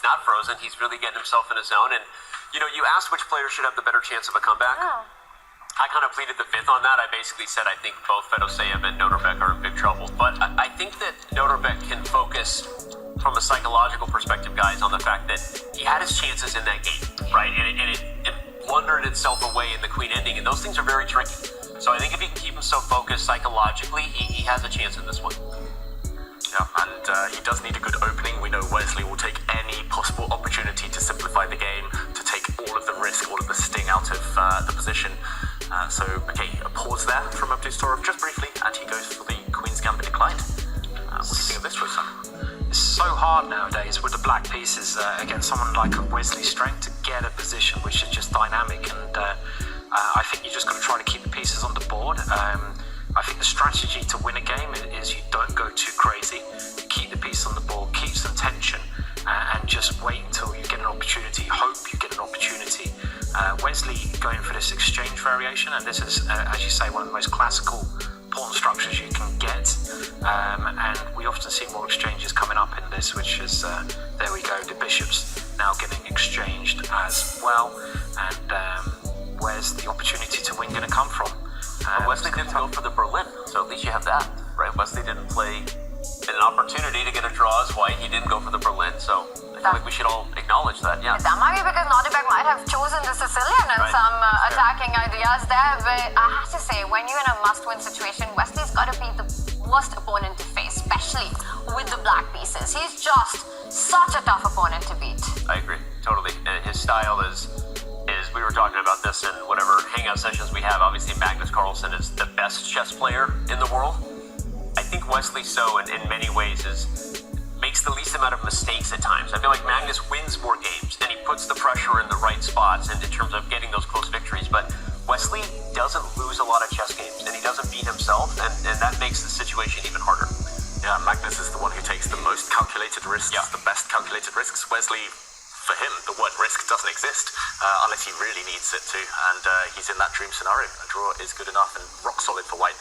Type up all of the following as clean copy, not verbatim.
not frozen. He's really getting himself in a zone. And, you know, you asked which player should have the better chance of a comeback. Oh. I kind of pleaded the fifth on that. I basically said I think both Fedoseev and Nodirbek are in big trouble. But I think that Nodirbek can focus from a psychological perspective, guys, on the fact that he had his chances in that game, right? And it blundered itself away in the queen ending, and those things are very tricky. So I think if he can keep himself focused psychologically, he has a chance in this one. Yeah, and he does need a good opening. We know Wesley will take any possible opportunity to simplify the game, to take all of the risk, all of the sting out of the position. So, okay, a pause there from Abdusattorov just briefly, and he goes for the Queen's Gambit declined. What do you think of this, Wesley? It's so hard nowadays with the black pieces against someone like Wesley's strength to get a position which is just dynamic, and I think you just got to try to keep the pieces on the board. I think the strategy to win a game is you don't go too crazy, keep the piece on the board, keep some tension, and just wait until you get an opportunity, hope you get an opportunity. Wesley going for this exchange variation, and this is, as you say, one of the most classical pawn structures you can get, and we often see more exchanges coming up in this, which is, there we go, the bishops now getting exchanged as well, and where's the opportunity to win going to come from? Wesley didn't go for the Berlin, so at least you have that, right? Wesley didn't play an opportunity to get a draw as white. He didn't go for the Berlin, so I feel like we should all acknowledge that, yeah. That might be because Nodirbek might have chosen the Sicilian and some attacking ideas there, but I have to say, when you're in a must-win situation, Wesley's got to be the worst opponent to face, especially with the black pieces. He's just such a tough opponent to beat. I agree, totally. His style is we were talking about this in whatever hangout sessions we have. Obviously, Magnus Carlsen is the best chess player in the world. I think Wesley so in many ways makes the least amount of mistakes at times. I feel like Magnus wins more games and he puts the pressure in the right spots in terms of getting those close victories, but Wesley doesn't lose a lot of chess games and he doesn't beat himself, and that makes the situation even harder. Yeah, Magnus is the one who takes the most calculated risks, the best calculated risks. Wesley, for him, the word risk doesn't exist unless he really needs it to, and he's in that dream scenario. A draw is good enough and rock solid for white.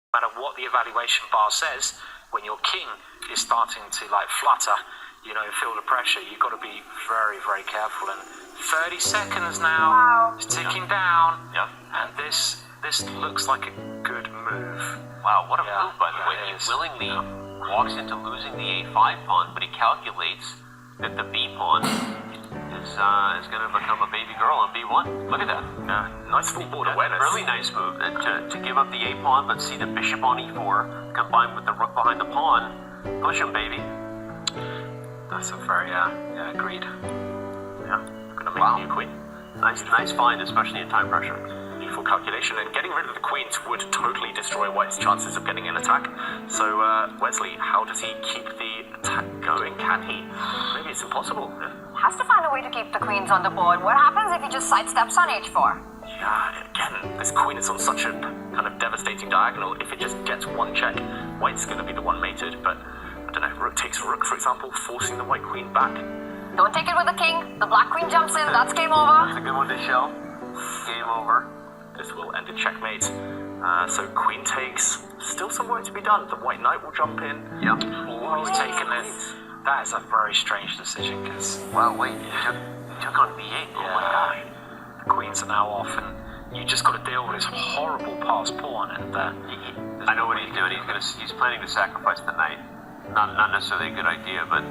No matter what the evaluation bar says, when your king is starting to like flutter, you know, feel the pressure, you've got to be very, very careful. And 30 seconds now. Wow. It's ticking down. Yeah. And this looks like a good move. Wow, what a Yeah, move, by the way. it He is. willingly walks into losing the A5 pawn, but he calculates that the B pawn is going to become a baby girl on B1. Look at that. Yeah, nice full board awareness. Really nice move to give up the A pawn, but see the bishop on E4 combined with the rook behind the pawn. Push him, baby. That's a very, agreed. Yeah, gonna make a new queen. Nice find, especially in time pressure. Beautiful calculation, and getting rid of the queens would totally destroy White's chances of getting an attack. So, Wesley, how does he keep the attack going? Can he? Maybe it's impossible. Has to find a way to keep the queens on the board. What happens if he just sidesteps on H4? Yeah, again, this queen is on such a kind of devastating diagonal. If it just gets one check, White's going to be the one mated. But, I don't know, rook takes rook, for example, forcing the white queen back. Don't take it with the king. The black queen jumps in. That's game over. That's a good one to show. Game over. This will end in checkmate. So queen takes. Still some work to be done. The white knight will jump in. Yep. Oh, he's taken it. That is a very strange decision because Wow, wait, he took on B8. Oh my god. the queens are now off, and you just got to deal with this horrible pass pawn. And I know what he's doing. He's planning to sacrifice the knight. Not necessarily a good idea, but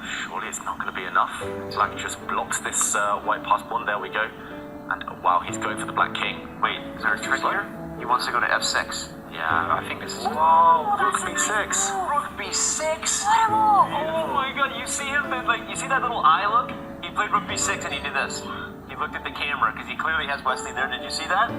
Surely it's not going to be enough. Black just blocks this white pass pawn. There we go. And wow, he's going for the black king. wait, is there a trick here? He wants to go to F6. yeah, I think this is. Whoa, rook b6. Rook B6. What a move. Oh my god, you see him? You see that little eye look? He played Rook B6 and he did this. He looked at the camera because he clearly has Wesley there. Did you see that?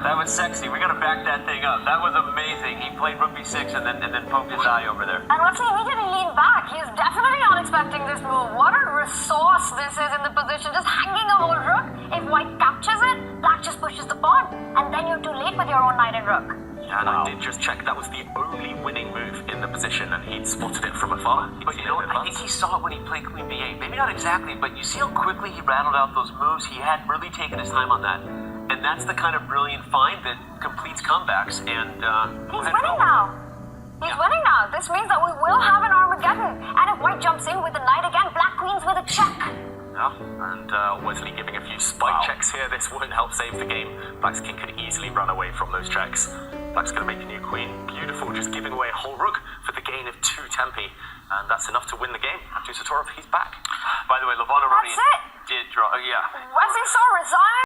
That was sexy. We gotta back that thing up. That was amazing. He played Rook B6 and then poked his eye over there. And Wesley immediately leaned back. He's definitely not expecting this move. What a resource this is in the position. Just hanging a whole rook. If white captures it, black just pushes the pawn. And then you're too late with your own knight and rook. Yeah, and I did just check. That was the only winning move in the position, and he'd spotted it from afar. But you know what? I think he saw it when he played Queen B8. Maybe not exactly, but you see how quickly he rattled out those moves? He had really taken his time on that. And that's the kind of brilliant find that completes comebacks. And He's winning now. He's winning now. This means that we will have an Armageddon. And if white jumps in with the knight again, black queen's with a check. Yeah, and Wesley giving a few spike checks here. This won't help save the game. Black's king could easily run away from those checks. Black's going to make a new queen. Beautiful, just giving away a whole rook for the gain of 2 tempi. And that's enough to win the game. Abdusattorov, he's back. by the way, Levon already That's it. did draw. Yeah. Wesley so resigned.